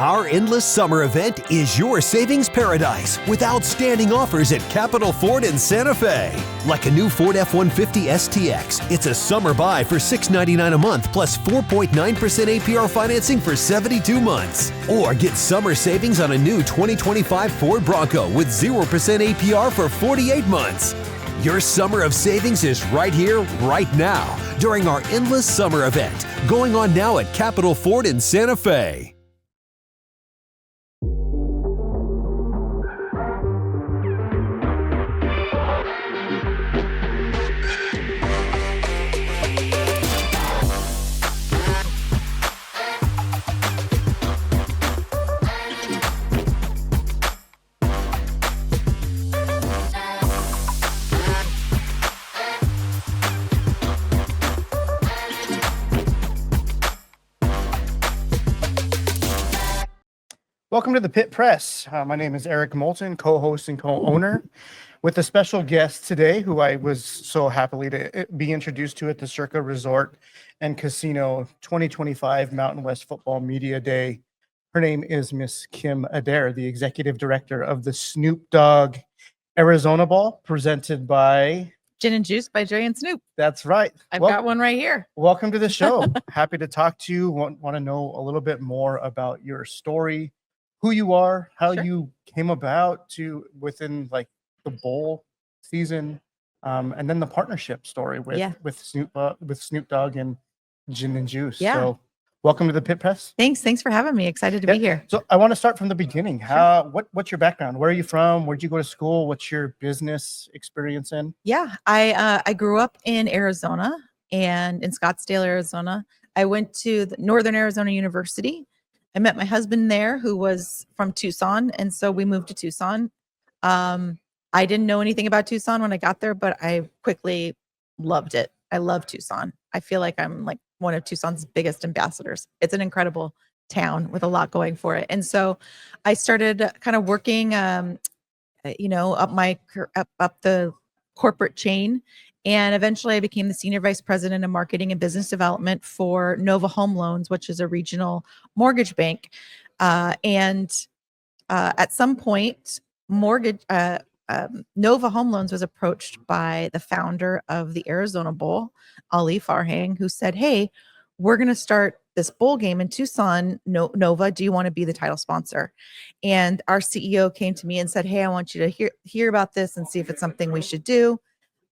Our Endless Summer event is your savings paradise with outstanding offers at Capital Ford in Santa Fe. Like a new Ford F-150 STX, it's a summer buy for $699 a month plus 4.9% APR financing for 72 months. Or get summer savings on a new 2025 Ford Bronco with 0% APR for 48 months. Your summer of savings is right here, right now, during our Endless Summer event, going on now at Capital Ford in Santa Fe. Welcome to the Pit Press. My name is Eric Moulton, co-host and co-owner, with a special guest today who I was so happily to be introduced to at the Circa Resort and Casino 2025 Mountain West Football Media Day. Her name is Miss Kim Adair, the executive director of the Snoop Dogg Arizona Ball, presented by Gin and Juice by Dre and Snoop. That's right. I've got one right here. Welcome to the show. Happy to talk to you. Want to know a little bit more about your story, who you are, how you came about to within like the bowl season, and then the partnership story with Snoop Dogg and Gin and Juice. Yeah. So welcome to the Pit Press. Thanks for having me. Excited to be here. So I want to start from the beginning. What's your background? Where are you from? Where'd you go to school? What's your business experience in? Yeah, I grew up in Arizona and in Scottsdale, Arizona. I went to the Northern Arizona University. I met my husband there, who was from Tucson, and so we moved to Tucson. I didn't know anything about Tucson when I got there, but I quickly loved it. I love Tucson. I feel like I'm like one of Tucson's biggest ambassadors. It's an incredible town with a lot going for it. And so I started kind of working, up the corporate chain. And eventually I became the senior vice president of marketing and business development for Nova Home Loans, which is a regional mortgage bank. At some point, Nova Home Loans was approached by the founder of the Arizona Bowl, Ali Farhang, who said, "Hey, we're going to start this bowl game in Tucson. Nova, do you want to be the title sponsor?" And our CEO came to me and said, "Hey, I want you to hear about this and see if it's something we should do."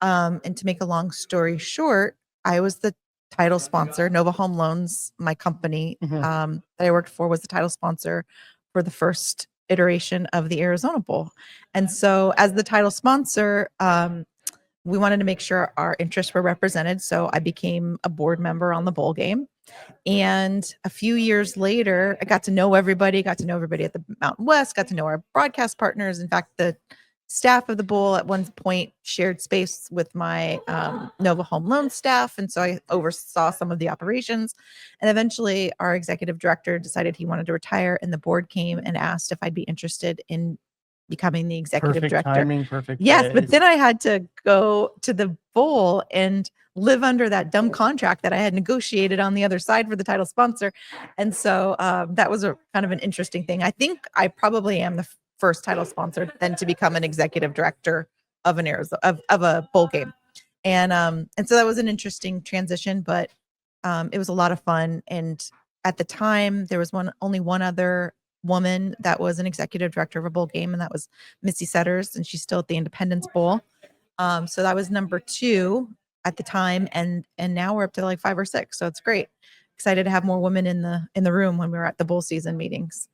And to make a long story short, I was the title sponsor. Nova Home Loans, my company that I worked for, was the title sponsor for the first iteration of the Arizona Bowl. And so as the title sponsor, we wanted to make sure our interests were represented. So I became a board member on the bowl game. And a few years later, I got to know everybody at the Mountain West, got to know our broadcast partners. In fact, the staff of the bowl at one point shared space with my Nova Home Loan staff. And so I oversaw some of the operations. And eventually our executive director decided he wanted to retire, and the board came and asked if I'd be interested in becoming the executive director. Perfect. Yes, days. but then I had to go to the bowl and live under that dumb contract that I had negotiated on the other side for the title sponsor. And so that was a kind of an interesting thing. I think I probably am the first title sponsor then to become an executive director of an Arizona of a bowl game. And so that was an interesting transition, but it was a lot of fun. And at the time there was only one other woman that was an executive director of a bowl game, and that was Missy Setters, and she's still at the Independence Bowl. So that was number 2 at the time, and now we're up to like 5 or 6. So it's great. Excited to have more women in the room when we were at the bowl season meetings.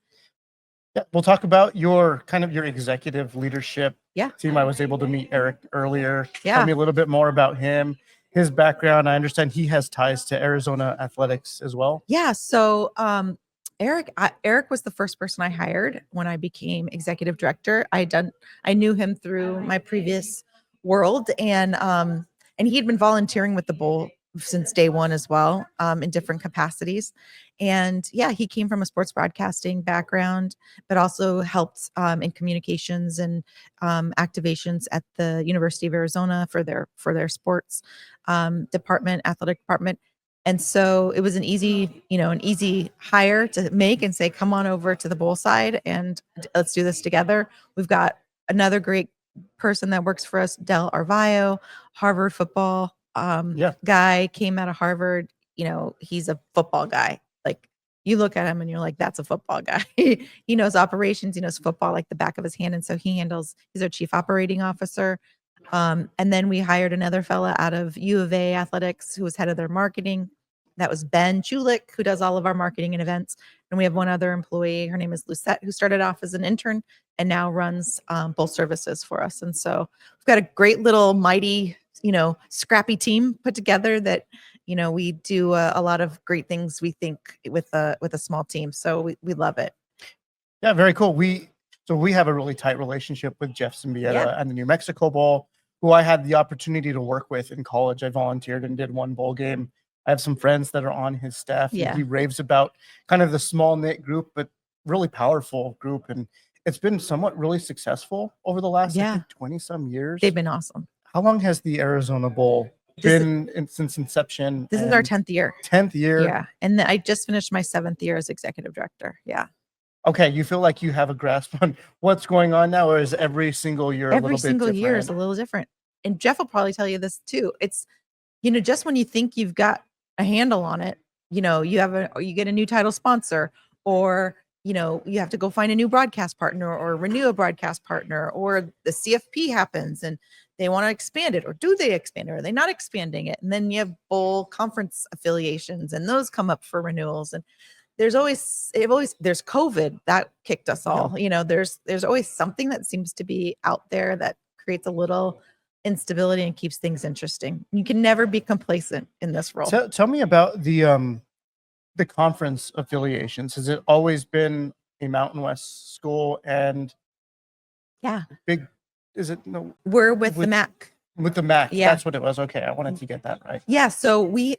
Yeah, we'll talk about your executive leadership team. I was able to meet Eric earlier. Yeah. Tell me a little bit more about him, his background. I understand he has ties to Arizona athletics as well. Yeah. So Eric was the first person I hired when I became executive director. I knew him through my previous world, and he had been volunteering with the bowl since day one as well, in different capacities. And yeah, he came from a sports broadcasting background, but also helped in communications and activations at the University of Arizona for their sports department, athletic department. And so it was an easy hire to make and say, come on over to the bowl side and let's do this together. We've got another great person that works for us, Del Arvayo, Harvard football Yeah. guy, came out of Harvard. He's a football guy. Like, you look at him and you're like, that's a football guy. He knows operations, he knows football like the back of his hand. And so he's our chief operating officer. And then we hired another fella out of U of A athletics who was head of their marketing. That was Ben Chulik, who does all of our marketing and events. And we have one other employee. Her name is Lucette, who started off as an intern and now runs both services for us. And so we've got a great little mighty, scrappy team put together that, we do a lot of great things, we think, with a small team. So we love it. Yeah, very cool. We have a really tight relationship with Jeff Zimbieta and the New Mexico Bowl, who I had the opportunity to work with in college. I volunteered and did one bowl game. I have some friends that are on his staff. Yeah. And he raves about kind of the small knit group, but really powerful group. And it's been somewhat really successful over the last, I think, 20 some years. They've been awesome. How long has the Arizona Bowl been since inception? This is our 10th year. 10th year. Yeah. And I just finished my 7th year as executive director. Yeah. Okay, you feel like you have a grasp on what's going on now, or is every single year a little bit different? Every single year is a little different. And Jeff will probably tell you this too. It's, just when you think you've got a handle on it, you get a new title sponsor, or, you have to go find a new broadcast partner or renew a broadcast partner, or the CFP happens and they want to expand it, or do they expand it? Or are they not expanding it? And then you have bowl conference affiliations and those come up for renewals. And there's COVID that kicked us all. There's always something that seems to be out there that creates a little instability and keeps things interesting. You can never be complacent in this role. Tell me about the conference affiliations. Has it always been a Mountain West school? And we're with the MAC. With the MAC. Yeah. That's what it was. Okay, I wanted to get that right. Yeah. So we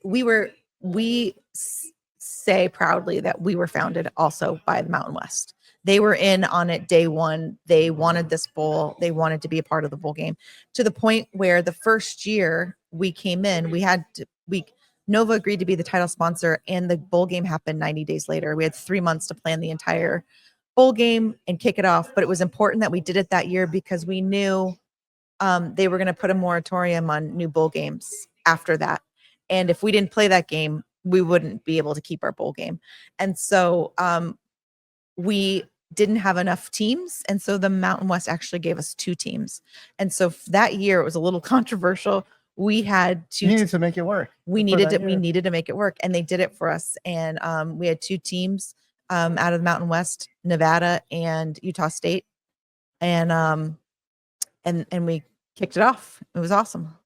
say proudly that we were founded also by the Mountain West. They were in on it day one. They wanted this bowl. They wanted to be a part of the bowl game, to the point where the first year we came in, Nova agreed to be the title sponsor, and the bowl game happened 90 days later. We had 3 months to plan the entire bowl game and kick it off. But it was important that we did it that year because we knew they were going to put a moratorium on new bowl games after that. And if we didn't play that game, we wouldn't be able to keep our bowl game. And so we didn't have enough teams. And so the Mountain West actually gave us 2 teams. And so that year it was a little controversial. We had to needed to make it work. We needed to make it work, and they did it for us. And we had 2 teams out of the Mountain West, Nevada and Utah State. And we kicked it off. It was awesome.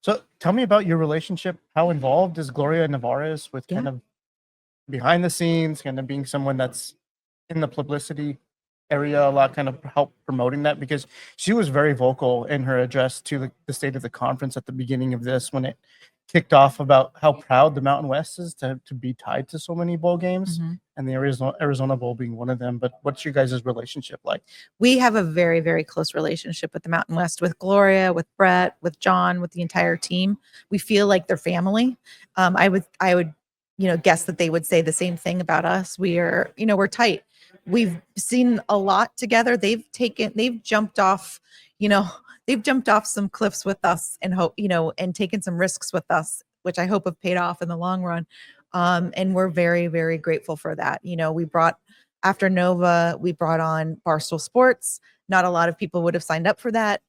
So tell me about your relationship. How involved is Gloria Navarez with kind of behind the scenes, kind of being someone that's in the publicity area a lot, kind of help promoting that? Because she was very vocal in her address to the state of the conference at the beginning of this, when it kicked off, about how proud the Mountain West is to be tied to so many bowl games, and the Arizona Bowl being one of them. But what's your guys' relationship like? We have a very, very close relationship with the Mountain West, with Gloria, with Brett, with John, with the entire team. We feel like they're family. I would guess that they would say the same thing about us. We're tight. We've seen a lot together. They've jumped off some cliffs with us and taken some risks with us, which I hope have paid off in the long run. And we're very, very grateful for that. After Nova, we brought on Barstool Sports. Not a lot of people would have signed up for that.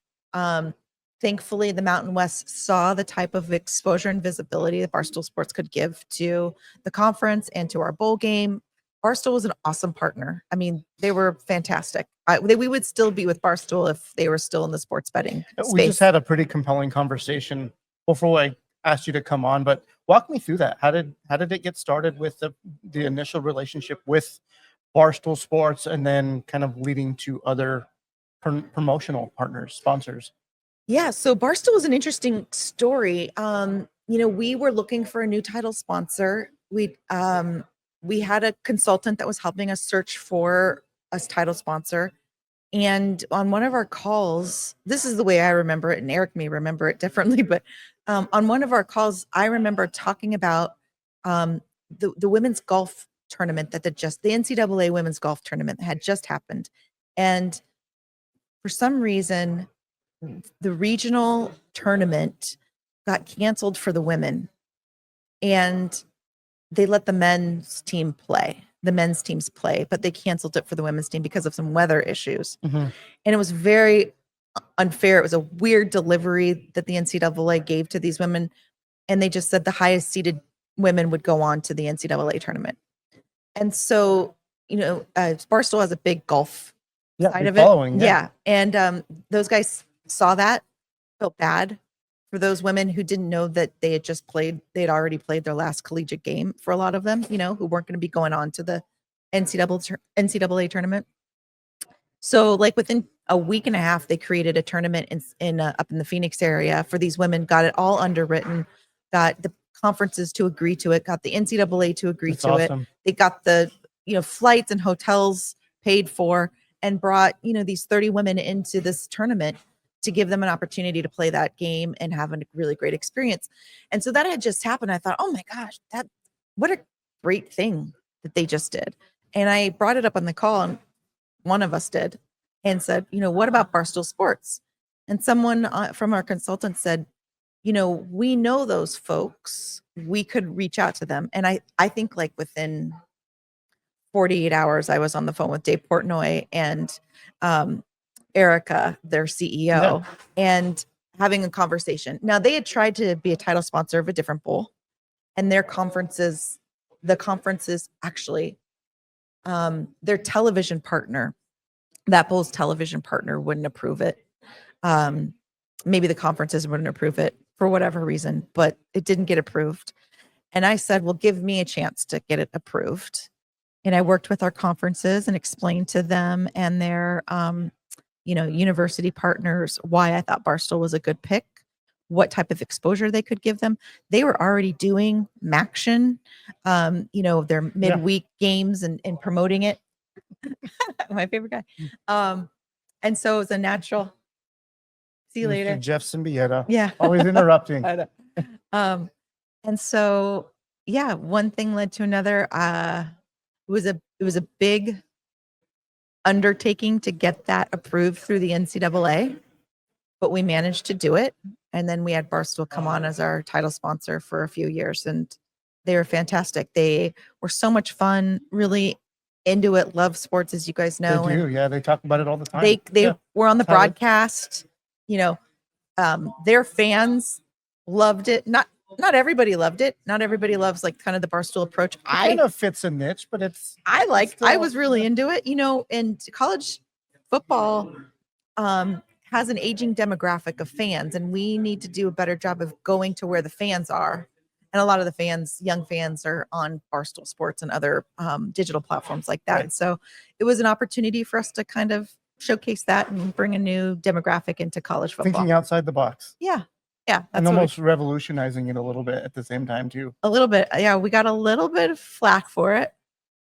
Thankfully, the Mountain West saw the type of exposure and visibility that Barstool Sports could give to the conference and to our bowl game. Barstool was an awesome partner. I mean, they were fantastic. We would still be with Barstool if they were still in the sports betting space. We just had a pretty compelling conversation before I asked you to come on, but walk me through that. How did it get started with the initial relationship with Barstool Sports, and then kind of leading to other promotional partners, sponsors? Yeah, so Barstool was an interesting story. We were looking for a new title sponsor. We had a consultant that was helping us search for a title sponsor. And on one of our calls, this is the way I remember it, and Eric may remember it differently, but on one of our calls, I remember talking about the women's golf tournament the NCAA women's golf tournament had just happened. And for some reason, the regional tournament got canceled for the women, and they let the men's teams play, but they canceled it for the women's team because of some weather issues. Mm-hmm. And it was very unfair. It was a weird delivery that the NCAA gave to these women. And they just said the highest seeded women would go on to the NCAA tournament. And so, Barstool has a big golf side of it. Yeah. And those guys saw that, felt bad for those women who didn't know that they had already played their last collegiate game, for a lot of them, who weren't going to be going on to the NCAA tournament. So like within a week and a half, they created a tournament in up in the Phoenix area for these women, got it all underwritten, got the conferences to agree to it, got the NCAA to agree to it. They got the, flights and hotels paid for, and brought, these 30 women into this tournament to give them an opportunity to play that game and have a really great experience. And so that had just happened. I thought, oh my gosh, what a great thing that they just did. And I brought it up on the call, and one of us did, and said, what about Barstool Sports? And someone from our consultant said, we know those folks, we could reach out to them. And I think like within 48 hours, I was on the phone with Dave Portnoy and Erica, their CEO, and having a conversation. Now, they had tried to be a title sponsor of a different bowl, and the conferences actually, their television partner, that bowl's television partner, wouldn't approve it. Maybe the conferences wouldn't approve it for whatever reason, but it didn't get approved. And I said, well, give me a chance to get it approved. And I worked with our conferences and explained to them and their university partners why I thought Barstool was a good pick, what type of exposure they could give them. They were already doing Maction, their midweek games and promoting it. My favorite guy. And so it was a natural. See you later. Jeff Symbieta. Yeah. Always interrupting. I know. And so, one thing led to another. It was a big undertaking to get that approved through the NCAA, but we managed to do it. And then we had Barstool come on as our title sponsor for a few years, and they were fantastic. They were so much fun, really into it, love sports, as you guys know. They do, yeah. They talk about it all the time. They were on the broadcast. Their fans loved it. Not everybody loved it. Not everybody loves like kind of the Barstool approach. It kind of fits a niche, but I was really into it, and college football has an aging demographic of fans, and we need to do a better job of going to where the fans are. And a lot of the young fans are on Barstool Sports and other digital platforms like that. Right. And so it was an opportunity for us to kind of showcase that and bring a new demographic into college football. Thinking outside the box. Yeah. And almost revolutionizing it a little bit at the same time too. A little bit. Yeah. We got a little bit of flack for it,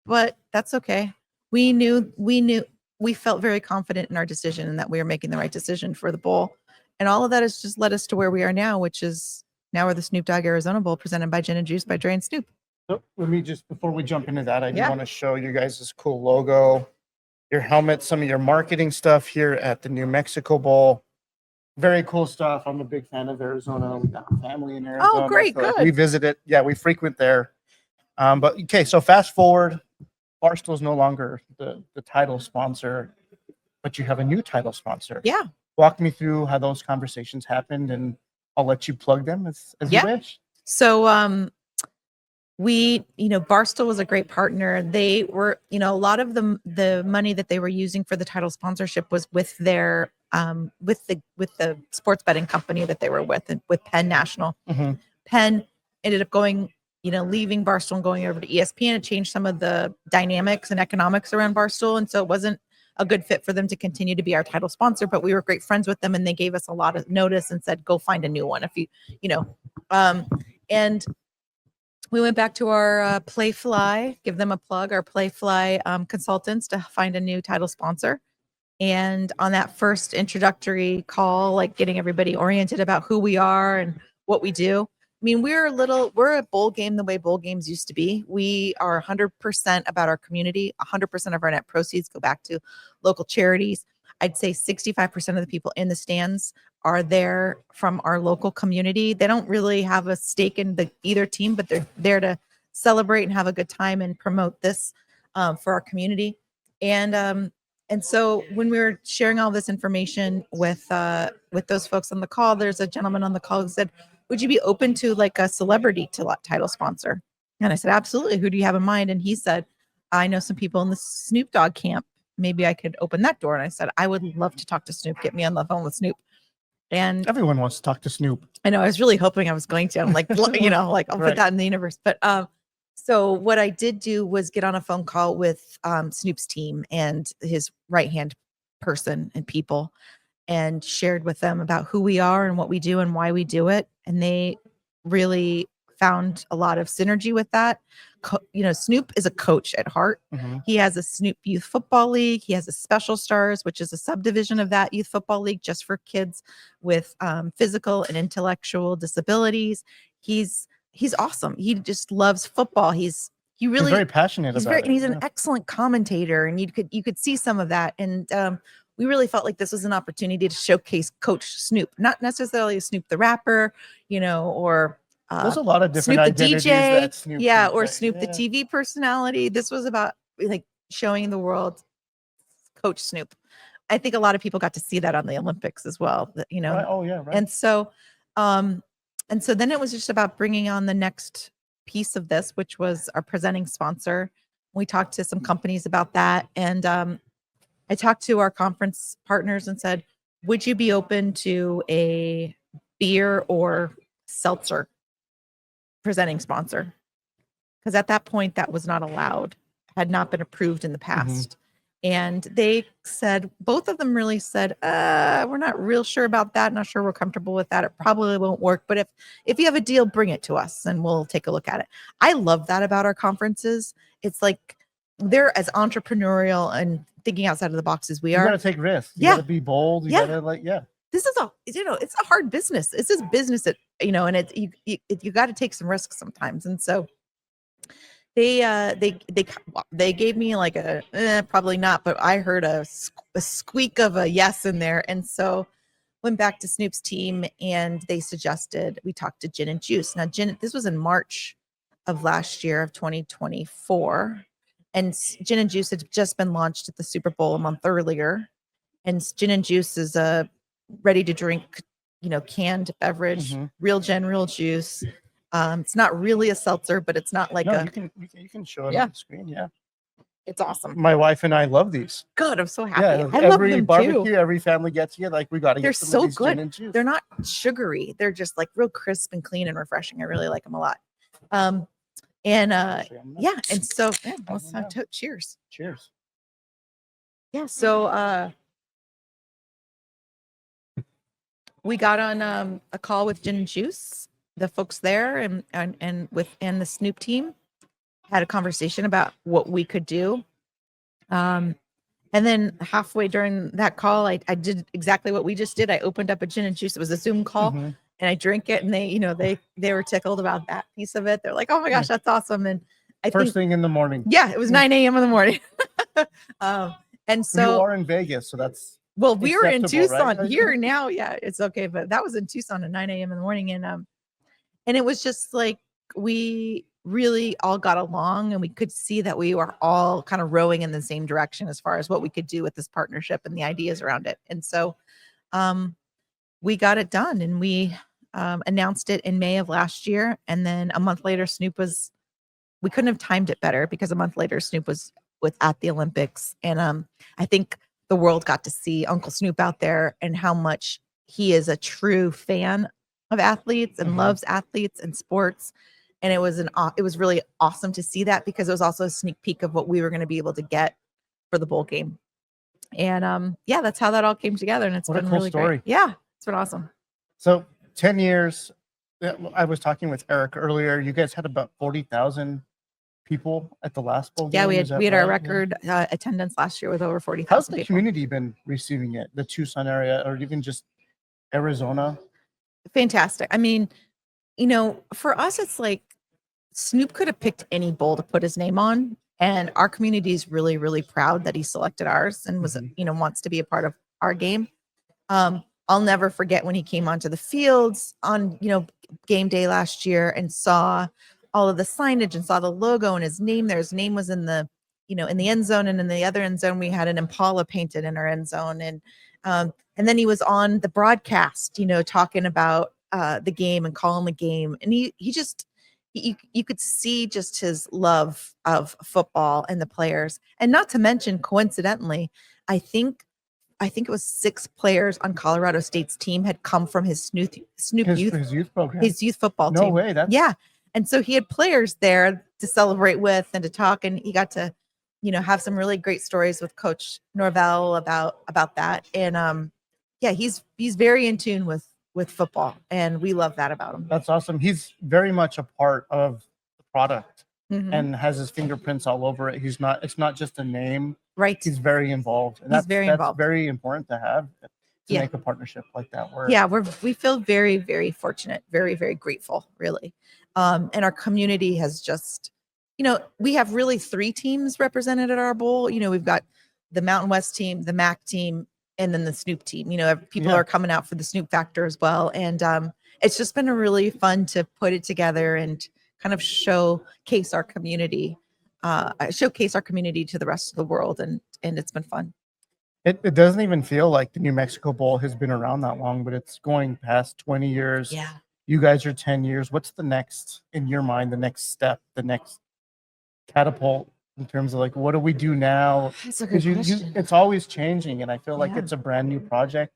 but that's okay. We felt very confident in our decision and that we were making the right decision for the bowl. And all of that has just led us to where we are now, which is now we're the Snoop Dogg Arizona Bowl presented by Gin and Juice by Dre and Snoop. So let me before we jump into that, I do want to show you guys this cool logo, your helmet, some of your marketing stuff here at the New Mexico Bowl. Very cool stuff. I'm a big fan of Arizona. We got family in Arizona. Oh, great. So good. We visit it. Yeah, we frequent there. But okay, so fast forward, Barstool is no longer the title sponsor, but you have a new title sponsor. Yeah. Walk me through how those conversations happened, and I'll let you plug them as you wish. So Barstool was a great partner. They were, a lot of the money that they were using for the title sponsorship was with their with the sports betting company that they were with Penn National. Mm-hmm. Penn ended up going, leaving Barstool and going over to ESPN. It changed some of the dynamics and economics around Barstool. And so it wasn't a good fit for them to continue to be our title sponsor, but we were great friends with them and they gave us a lot of notice and said, go find a new one. If and we went back to our Playfly, give them a plug, our Playfly consultants to find a new title sponsor. And on that first introductory call, like getting everybody oriented about who we are and what we do, mean, we're a bowl game the way bowl games used to be. We are 100% about our community. 100% of our net proceeds go back to local charities. I'd say 65% of the people in the stands are there from our local community. They don't really have a stake in either team, but they're there to celebrate and have a good time and promote this for our community. And so when we were sharing all this information with those folks on the call, there's a gentleman on the call who said, "Would you be open to like a celebrity title sponsor?" And I said, "Absolutely. Who do you have in mind?" And he said, "I know some people in the Snoop Dogg camp. Maybe I could open that door." And I said, "I would love to talk to Snoop. Get me on the phone with Snoop." And Everyone wants to talk to Snoop. I know I was really hoping I was going to. I'm like, like I'll put that in the universe. But so what I did do was get on a phone call with Snoop's team and his right-hand person and people, and shared with them about who we are and what we do and why we do it. And they really found a lot of synergy with that. Snoop is a coach at heart. Mm-hmm. He has a Snoop Youth Football League. He has a Special Stars, which is a subdivision of that youth football league just for kids with physical and intellectual disabilities. He's awesome. He just loves football. He's very passionate about it. He's an excellent commentator, and you could see some of that. And we really felt like this was an opportunity to showcase Coach Snoop, not necessarily Snoop the rapper, or there's a lot of different Snoop the identities DJ, that Snoop or Snoop the TV personality. This was about like showing the world Coach Snoop. I think a lot of people got to see that on the Olympics as well. Right. Oh yeah, right. And so then it was just about bringing on the next piece of this, which was our presenting sponsor. We talked to some companies about that, and I talked to our conference partners and said, "Would you be open to a beer or seltzer presenting sponsor?" Because at that point, that was not allowed, had not been approved in the past. And they said, both of them really said, "We're not real sure about that. Not sure we're comfortable with that. It probably won't work. But if you have a deal, bring it to us and we'll take a look at it." I love that about our conferences. It's like they're as entrepreneurial and thinking outside of the box as we are. You got to take risks. You got to be bold. You got to This is it's a hard business. This is business that, and you got to take some risks sometimes. And so they gave me like a probably not, but I heard a squeak of a yes in there. And so went back to Snoop's team, and they suggested we talked to Gin and Juice. Now, this was in March of last year of 2024, and Gin and Juice had just been launched at the Super Bowl a month earlier. And Gin and Juice is a ready to drink, canned beverage, real gin, real juice. It's not really a seltzer, but it's not like you can show it on the screen. Yeah. It's awesome. My wife and I love these. Good. I'm so happy. Yeah, I love them barbecue, too. every family gets here. Like, we got to get some so of these good. Gin and Juice. They're not sugary. They're just like real crisp and clean and refreshing. I really like them a lot. And so let's cheers. Cheers. Yeah. So we got on a call with Gin and Juice, the folks there, and the Snoop team, had a conversation about what we could do. And then halfway during that call, I did exactly what we just did. I opened up a Gin and Juice. It was a Zoom call, and I drank it, and they were tickled about that piece of it. They're like, "Oh my gosh, that's awesome!" And first thing in the morning. Yeah, it was 9 a.m. in the morning. And so you are in Vegas, so that's we were in Tucson. right? Here now, yeah, it's okay, but that was in Tucson at 9 a.m. in the morning, and it was just like we really all got along, and we could see that we were all kind of rowing in the same direction as far as what we could do with this partnership and the ideas around it. And so we got it done, and we announced it in May of last year. And then a month later, we couldn't have timed it better, because a month later Snoop was at the Olympics. And I think the world got to see Uncle Snoop out there and how much he is a true fan of athletes and loves athletes and sports. And it was really awesome to see that, because it was also a sneak peek of what we were going to be able to get for the bowl game. And that's how that all came together. And it's been a cool really story. Great. Yeah, it's been awesome. So 10 years, I was talking with Eric earlier. You guys had about 40,000 people at the last bowl game. Yeah, we had our record attendance last year with over 40,000 people. How's the community been receiving it? The Tucson area, or even just Arizona? Fantastic. I mean, for us, it's like Snoop could have picked any bowl to put his name on. And our community is really, really proud that he selected ours and was, wants to be a part of our game. I'll never forget when he came onto the fields on, game day last year and saw all of the signage and saw the logo and his name there. His name was in the, in the end zone, and in the other end zone, we had an Impala painted in our end zone. And then he was on the broadcast, talking about the game and calling the game. And he just, you could see just his love of football and the players. And not to mention, coincidentally, I think it was 6 players on Colorado State's team had come from his Snoop youth, his youth program, his youth football no team. Way, that's yeah. And so he had players there to celebrate with and to talk, and he got to, have some really great stories with Coach Norvell about that. And he's very in tune with football, and we love that about him. That's awesome. He's very much a part of the product and has his fingerprints all over it. It's not just a name. Right. He's very involved. And that's very important to have to make a partnership like that work. Yeah, we feel very, very fortunate, very, very grateful, really. And our community has just, we have really 3 teams represented at our bowl. We've got the Mountain West team, the MAC team, and then the Snoop team. People are coming out for the Snoop factor as well. And it's just been really fun to put it together and kind of showcase our community to the rest of the world. And it's been fun. It doesn't even feel like the New Mexico Bowl has been around that long, but it's going past 20 years. Yeah. You guys are 10 years. What's the next, in your mind, the next step, the next catapult in terms of like, what do we do now? That's a good question. It's always changing. And I feel like it's a brand new project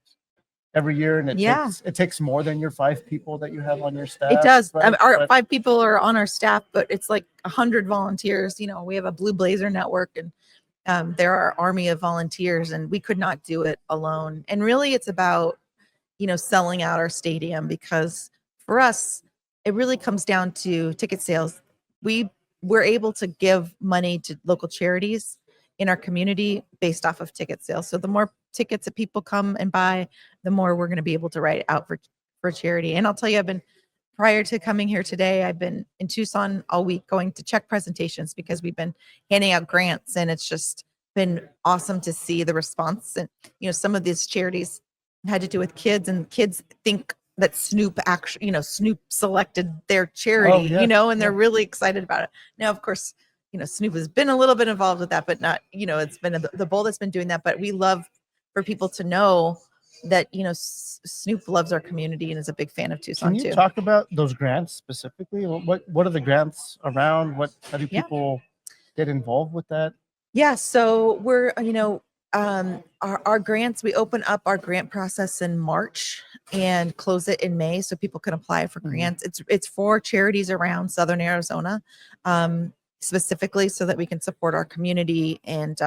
every year. And it takes more than your 5 people that you have on your staff. It does. Right? Our 5 people are on our staff, but it's like 100 volunteers. We have a Blue Blazer network, and there are army of volunteers, and we could not do it alone. And really it's about, selling out our stadium, because for us, it really comes down to ticket sales. We're able to give money to local charities in our community based off of ticket sales. So the more tickets that people come and buy, the more we're going to be able to write out for charity. And I'll tell you, prior to coming here today, I've been in Tucson all week going to check presentations, because we've been handing out grants, and it's just been awesome to see the response. And, some of these charities had to do with kids, and kids think that Snoop actually, Snoop selected their charity, and they're really excited about it. Now, of course, Snoop has been a little bit involved with that, but not, it's been the bowl that's been doing that. But we love for people to know that, Snoop loves our community and is a big fan of Tucson too. Can you talk about those grants specifically? What are the grants around? How do people get involved with that? Yeah. So we're, our grants, we open up our grant process in March and close it in May, so people can apply for grants. It's for charities around Southern Arizona, specifically, so that we can support our community and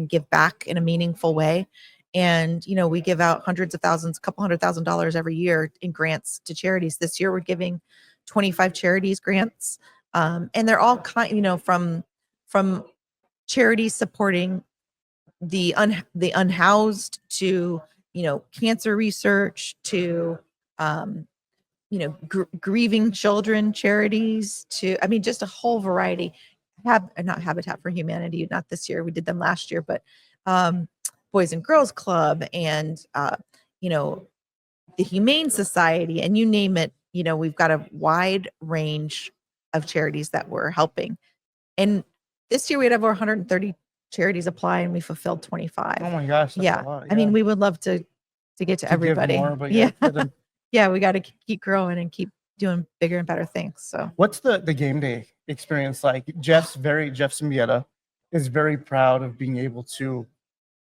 give back in a meaningful way. And, we give out hundreds of thousands, $200,000 every year in grants to charities. This year, we're giving 25 charities grants. And they're all from charities supporting the unhoused to, cancer research to, grieving children charities to, just a whole variety. Not Habitat for Humanity, not this year. We did them last year, but Boys and Girls Club and, the Humane Society, and you name it, we've got a wide range of charities that we're helping. And this year we had over 130 charities apply, and we fulfilled 25. Oh my gosh. That's a lot. I mean, we would love to get to everybody. Give more, but we got to keep growing and keep doing bigger and better things. So what's the game day experience like? Jeff Symbieta is very proud of being able to,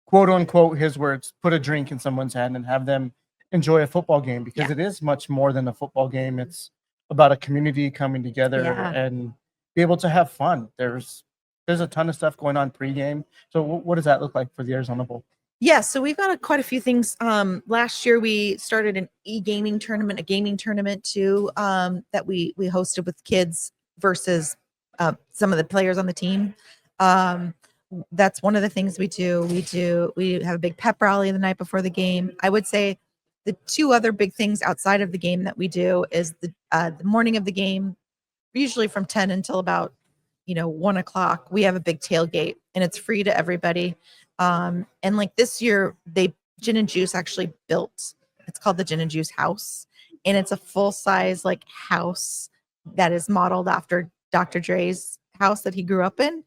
quote unquote, his words, put a drink in someone's hand and have them enjoy a football game, because it is much more than a football game. It's about a community coming together and be able to have fun. There's a ton of stuff going on pregame. So what does that look like for the Arizona Bowl? Yeah, so we've got quite a few things. Last year we started an e-gaming tournament, a gaming tournament too, that we hosted with kids versus some of the players on the team. That's one of the things we do. We have a big pep rally the night before the game. I would say the two other big things outside of the game that we do is the morning of the game, usually from 10 until about 1 o'clock. We have a big tailgate, and it's free to everybody. And like this year, Gin and Juice actually built. It's called the Gin and Juice House, and it's a full size like house that is modeled after Dr. Dre's house that he grew up in,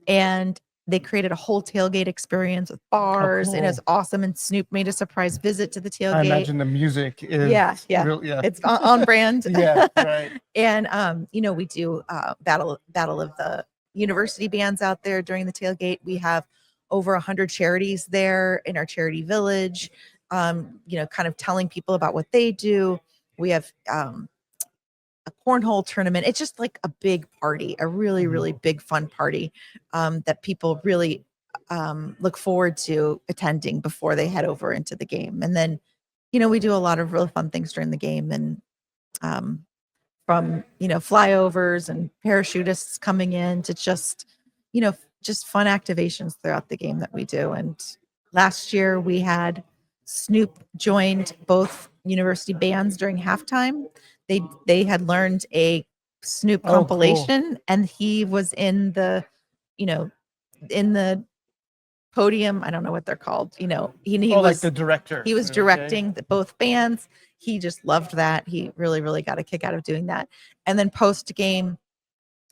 and they created a whole tailgate experience with bars, and it's cool. awesome. And Snoop made a surprise visit to the tailgate. I imagine the music is Yeah. yeah. It's on brand. Yeah, right. And we do battle of the university bands out there during the tailgate. We have over 100 charities there in our charity village, kind of telling people about what they do. We have a cornhole tournament. It's just like a big party, a really, really big fun party that people really look forward to attending before they head over into the game. And then, we do a lot of really fun things during the game, and from flyovers and parachutists coming in to just fun activations throughout the game that we do. And last year we had Snoop joined both university bands during halftime. They had learned a Snoop Oh, cool. compilation, and he was in the in the podium. I don't know what they're called. He was like the director. He was directing both bands. He just loved that. He really, really got a kick out of doing that. And then post game,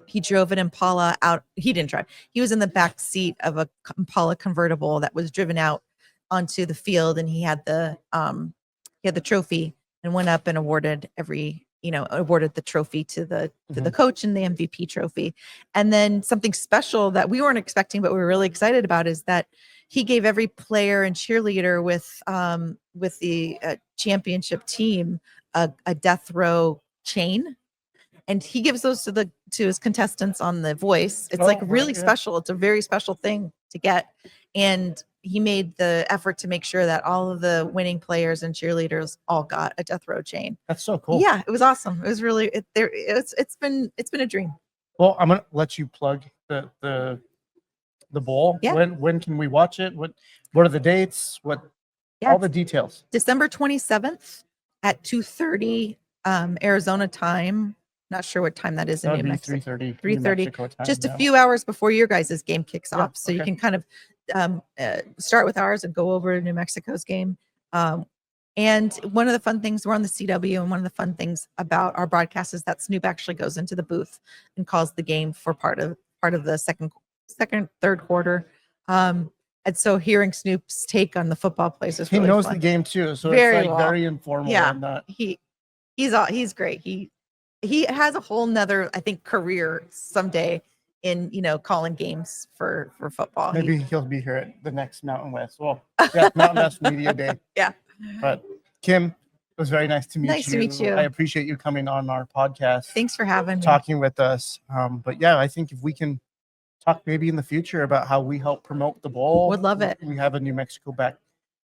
he drove an Impala out. He didn't drive. He was in the back seat of a Impala convertible that was driven out onto the field, and he had the trophy and went up and awarded the trophy to the coach and the MVP trophy. And then something special that we weren't expecting, but we were really excited about, is that he gave every player and cheerleader with the championship team a death row chain, and he gives those to his contestants on The Voice. It's really special. It's a very special thing to get, and he made the effort to make sure that all of the winning players and cheerleaders all got a death row chain. That's so cool. Yeah, it was awesome. It was really it's been a dream. Well, I'm gonna let you plug the bowl. Yeah. When can we watch it? What are the dates? All the details. December 27th at 2:30 Arizona time. Not sure what time that is in New Mexico. 3:30. 3:30. Just a few hours before your guys' game kicks off, so you can kind of start with ours and go over to New Mexico's game. And one of the fun things, we're on the CW, and one of the fun things about our broadcast is that Snoop actually goes into the booth and calls the game for part of the second, third quarter. And so hearing Snoop's take on the football plays is really he knows fun. the game too, so Very it's like well. very informal. Yeah, and not... he's great. He has a whole nother, I think, career someday in calling games for football. Maybe he'll be here at the next Mountain West. Well, yeah, Mountain West Media Day. Yeah. But Kim, it was very nice to meet you. Nice to meet you. I appreciate you coming on our podcast. Thanks for having me. Talking with us. But yeah, I think if we can talk maybe in the future about how we help promote the bowl. Would love it. We have a New Mexico backed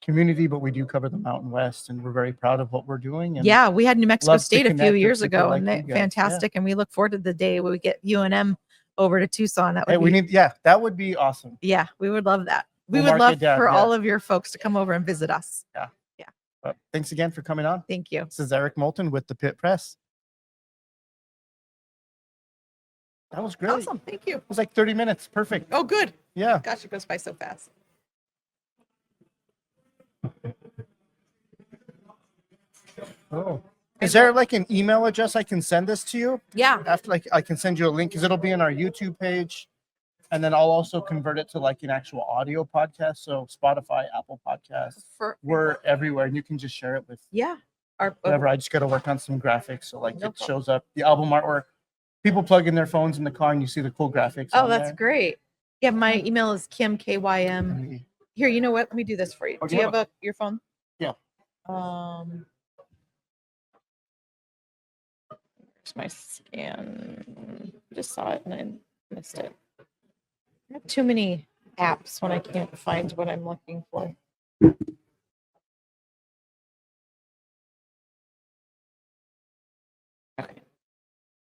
community, but we do cover the Mountain West, and we're very proud of what we're doing. And yeah, we had New Mexico State a few years ago, like and they're fantastic. Yeah. And we look forward to the day where we get UNM over to Tucson. That would that would be awesome. Yeah, we would love that. We would love for all of your folks to come over and visit us. Yeah. But thanks again for coming on. Thank you. This is Eric Moulton with the Pit Press. That was great. Awesome. Thank you. It was like 30 minutes. Perfect. Oh, good. Yeah. Gosh, it goes by so fast. Oh. Is there like an email address I can send this to you? Yeah. After I can send you a link, because it'll be in our YouTube page. And then I'll also convert it to like an actual audio podcast. So Spotify, Apple Podcasts, we're everywhere. And you can just share it with whatever. I just got to work on some graphics. So it shows up the album artwork. People plug in their phones in the car and you see the cool graphics. Oh, that's great. Yeah, my email is Kim, KYM. Here, you know what? Let me do this for you. Do you have your phone? Yeah. Where's my scan? I just saw it and I missed it. I have too many apps when I can't find what I'm looking for.